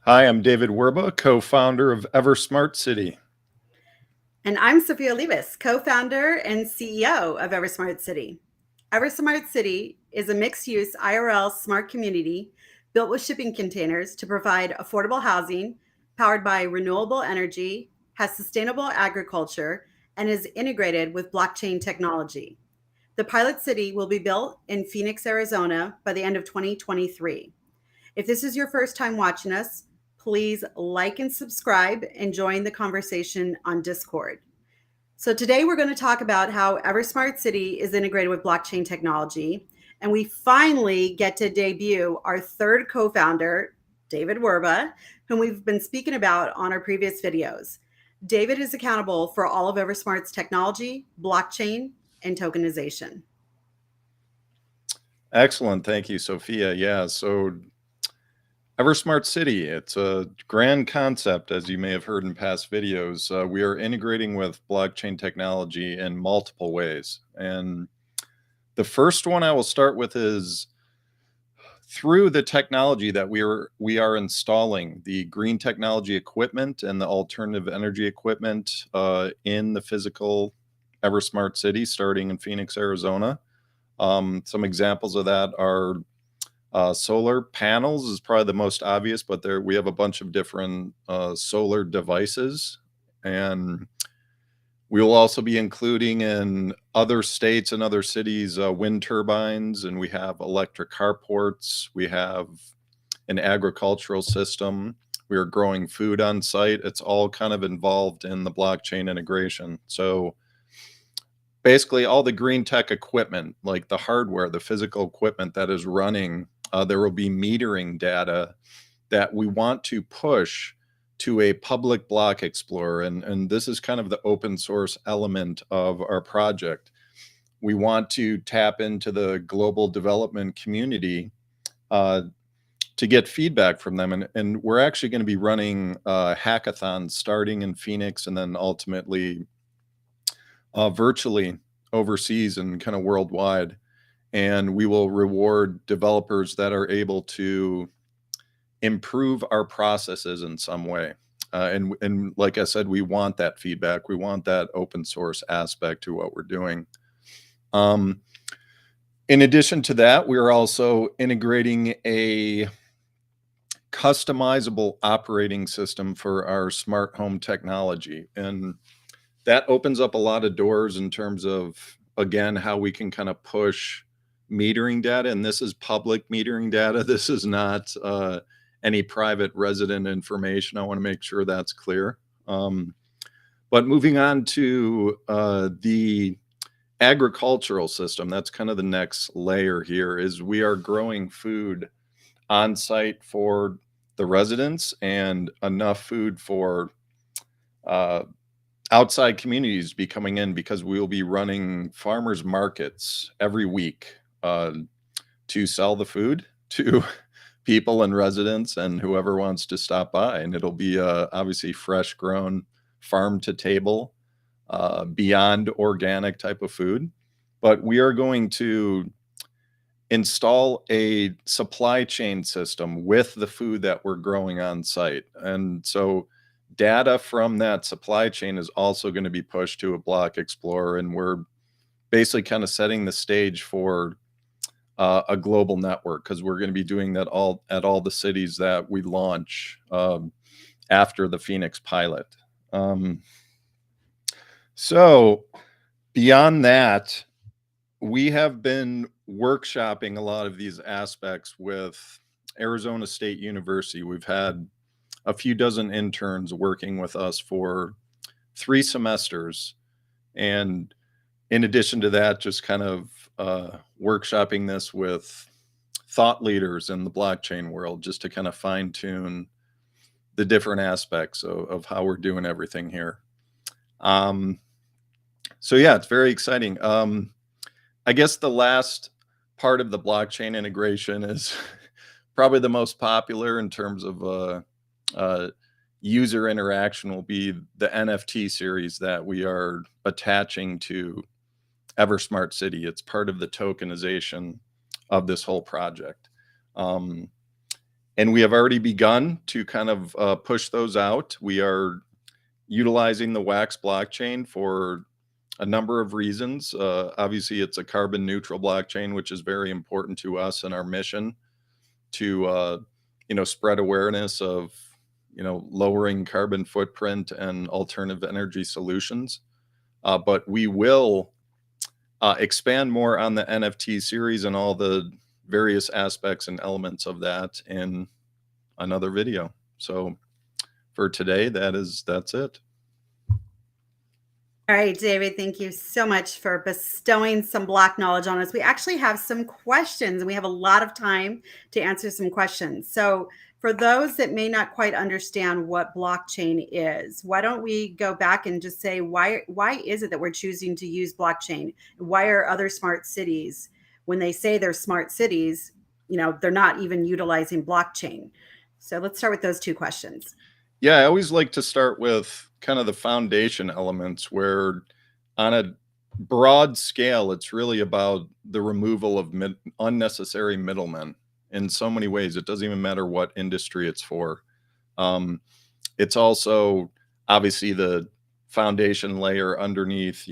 Hi, I'm David Werba, co-founder of EverSmart City. And I'm Sophia Olivas, co founder and CEO of EverSmart City. EverSmart City is a mixed use IRL smart community built with shipping containers to provide affordable housing, powered by renewable energy, has sustainable agriculture, and is integrated with blockchain technology. The pilot city will be built in Phoenix, Arizona by the end of 2023. If this is your first time watching us, please like and subscribe and join the conversation on Discord. So today we're going to talk about how EverSmart City is integrated with blockchain technology. And we finally get to debut our third co-founder, David Werba, whom we've been speaking about on our previous videos. David is accountable for all of EverSmart's technology, blockchain, and tokenization. Excellent. Thank you, Sophia. Yeah, so EverSmart City, it's a grand concept, as you may have heard in past videos. We are integrating with blockchain technology in multiple ways. And the first one I will start with is through the technology that we are installing, the green technology equipment and the alternative energy equipment in the physical EverSmart City, starting in Phoenix, Arizona. Some examples of that are solar panels is probably the most obvious, but there we have a bunch of different solar devices, and we will also be including in other states and other cities wind turbines, and we have electric carports. We have an agricultural system. We are growing food on site. It's all kind of involved in the blockchain integration. So basically all the green tech equipment, like the hardware, the physical equipment that is running, there will be metering data that we want to push to a public block explorer. And this is kind of the open source element of our project. We want to tap into the global development community to get feedback from them. And we're actually going to be running hackathons starting in Phoenix and then ultimately virtually overseas and kind of worldwide. And we will reward developers that are able to improve our processes in some way. And like I said, we want that feedback. We want that open source aspect to what we're doing. In addition to that, we are also integrating a customizable operating system for our smart home technology. And that opens up a lot of doors in terms of, again, how we can kind of push metering data. And this is public metering data. This is not any private resident information. I want to make sure that's clear. But moving on to the agricultural system, that's kind of the next layer here, is we are growing food on site for the residents and enough food for outside communities be coming in, because we will be running farmers markets every week to sell the food to people and residents and whoever wants to stop by. And it'll be obviously fresh grown, farm to table, beyond organic type of food. But we are going to install a supply chain system with the food that we're growing on site. And so data from that supply chain is also going to be pushed to a block explorer, and we're basically kind of setting the stage for a global network, because we're going to be doing that all at all the cities that we launch after the Phoenix pilot. So beyond that, we have been workshopping a lot of these aspects with Arizona State University. We've had a few dozen interns working with us for 3 semesters. And in addition to that, just kind of workshopping this with thought leaders in the blockchain world, just to kind of fine tune the different aspects of how we're doing everything here. So yeah, it's very exciting. I guess the last part of the blockchain integration is probably the most popular in terms of user interaction, will be the NFT series that we are attaching to EverSmart City. It's part of the tokenization of this whole project. And we have already begun to kind of push those out. We are utilizing the Wax blockchain for a number of reasons. Obviously, it's a carbon neutral blockchain, which is very important to us and our mission to spread awareness of lowering carbon footprint and alternative energy solutions. But we will expand more on the NFT series and all the various aspects and elements of that in another video. So for today, that's it. All right, David, thank you so much for bestowing some block knowledge on us. We actually have some questions and we have a lot of time to answer some questions. So for those that may not quite understand what blockchain is, why don't we go back and just say, why is it that we're choosing to use blockchain? Why are other smart cities, when they say they're smart cities, they're not even utilizing blockchain? So let's start with those two questions. Yeah, I always like to start with kind of the foundation elements where on a broad scale, it's really about the removal of unnecessary middlemen in so many ways. It doesn't even matter what industry it's for. It's also obviously the foundation layer underneath,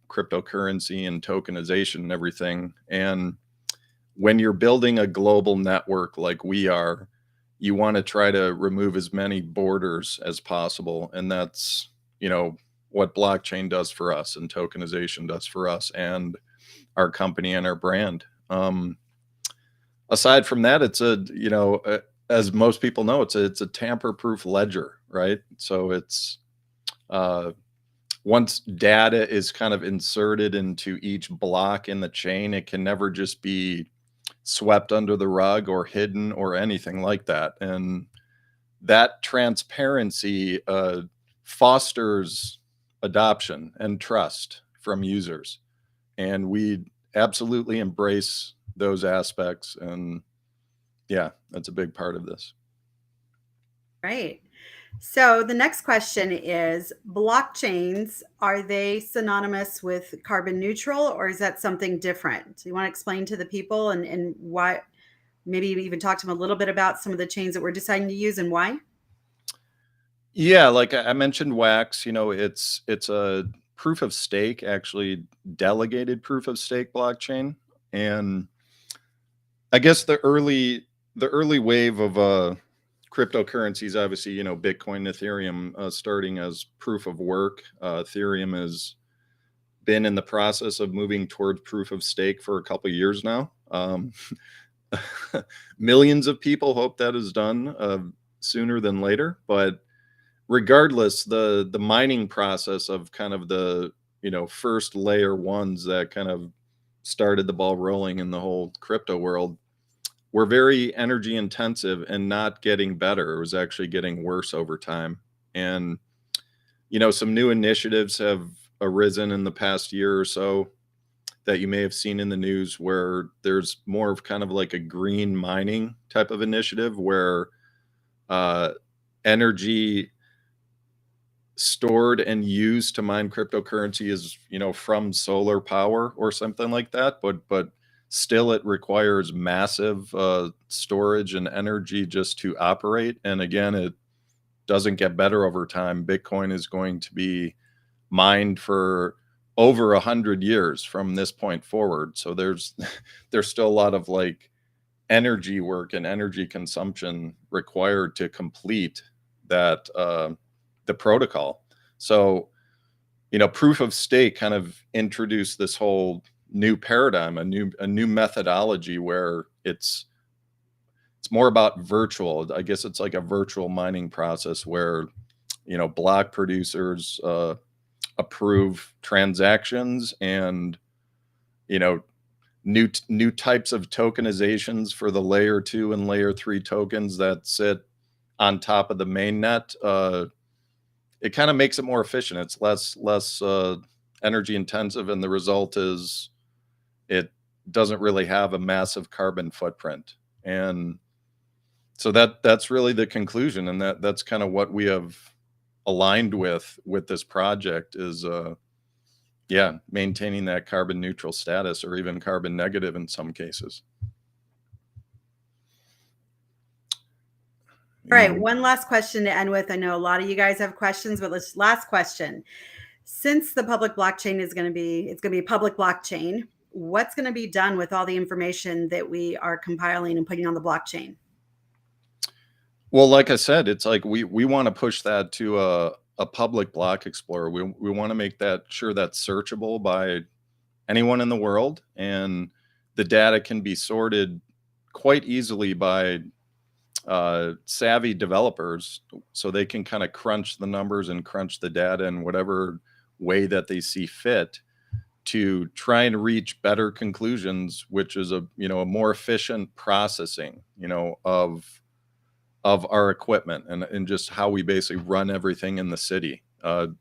cryptocurrency and tokenization and everything. And when you're building a global network like we are, you want to try to remove as many borders as possible. And that's, what blockchain does for us and tokenization does for us and our company and our brand. Aside from that, it's as most people know, it's a tamper-proof ledger, right? So it's once data is kind of inserted into each block in the chain, it can never just be swept under the rug or hidden or anything like that. And that transparency fosters adoption and trust from users. And we absolutely embrace those aspects. And yeah, that's a big part of this. Right. So the next question is, blockchains, are they synonymous with carbon neutral, or is that something different? Do you want to explain to the people and why, maybe even talk to them a little bit about some of the chains that we're deciding to use and why? Yeah, like I mentioned Wax, it's a proof of stake, actually delegated proof of stake blockchain. And I guess the early wave of cryptocurrencies, obviously, Bitcoin, Ethereum, starting as proof of work. Ethereum has been in the process of moving towards proof of stake for a couple of years now. Millions of people hope that is done sooner than later, but regardless, the mining process of kind of the first layer ones that kind of started the ball rolling in the whole crypto world were very energy intensive and not getting better. It was actually getting worse over time. And some new initiatives have arisen in the past year or so that you may have seen in the news, where there's more of kind of like a green mining type of initiative where energy stored and used to mine cryptocurrency is from solar power or something like that, but still it requires massive storage and energy just to operate. And again, it doesn't get better over time. Bitcoin is going to be mined for over 100 years from this point forward, so there's there's still a lot of like energy work and energy consumption required to complete that the protocol. So, proof of stake kind of introduced this whole new paradigm, a new methodology where it's more about virtual. I guess it's like a virtual mining process where, block producers approve transactions and, new types of tokenizations for the layer 2 and layer 3 tokens that sit on top of the main net. It kind of makes it more efficient. It's less energy intensive, and the result is it doesn't really have a massive carbon footprint. And so that's really the conclusion, and that's kind of what we have aligned with this project is maintaining that carbon neutral status, or even carbon negative in some cases. All right, one last question to end with. I know a lot of you guys have questions, but let's last question. Since the public blockchain is going to be, it's going to be a public blockchain, what's going to be done with all the information that we are compiling and putting on the blockchain? Well, like I said, it's like we want to push that to a public block explorer. We want to make that sure that's searchable by anyone in the world, and the data can be sorted quite easily by savvy developers, so they can kind of crunch the numbers and crunch the data in whatever way that they see fit to try and reach better conclusions, which is a more efficient processing, of our equipment and just how we basically run everything in the city.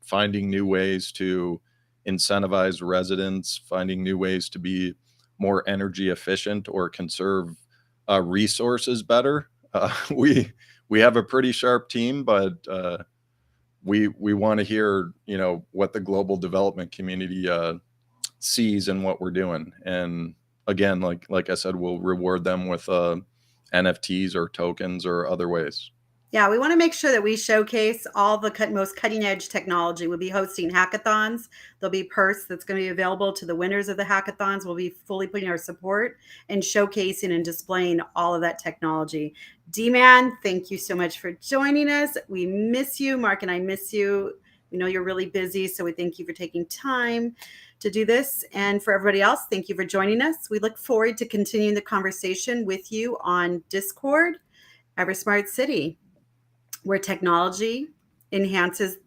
Finding new ways to incentivize residents, finding new ways to be more energy efficient or conserve resources better. We have a pretty sharp team, but we want to hear what the global development community sees in what we're doing. And again, like I said, we'll reward them with NFTs or tokens or other ways. Yeah, we want to make sure that we showcase all the most cutting edge technology. We'll be hosting hackathons. There'll be purse that's going to be available to the winners of the hackathons. We'll be fully putting our support and showcasing and displaying all of that technology. D-Man, thank you so much for joining us. We miss you. Mark and I miss you. We know you're really busy, so we thank you for taking time to do this. And for everybody else, thank you for joining us. We look forward to continuing the conversation with you on Discord, EverSmart City, where technology enhances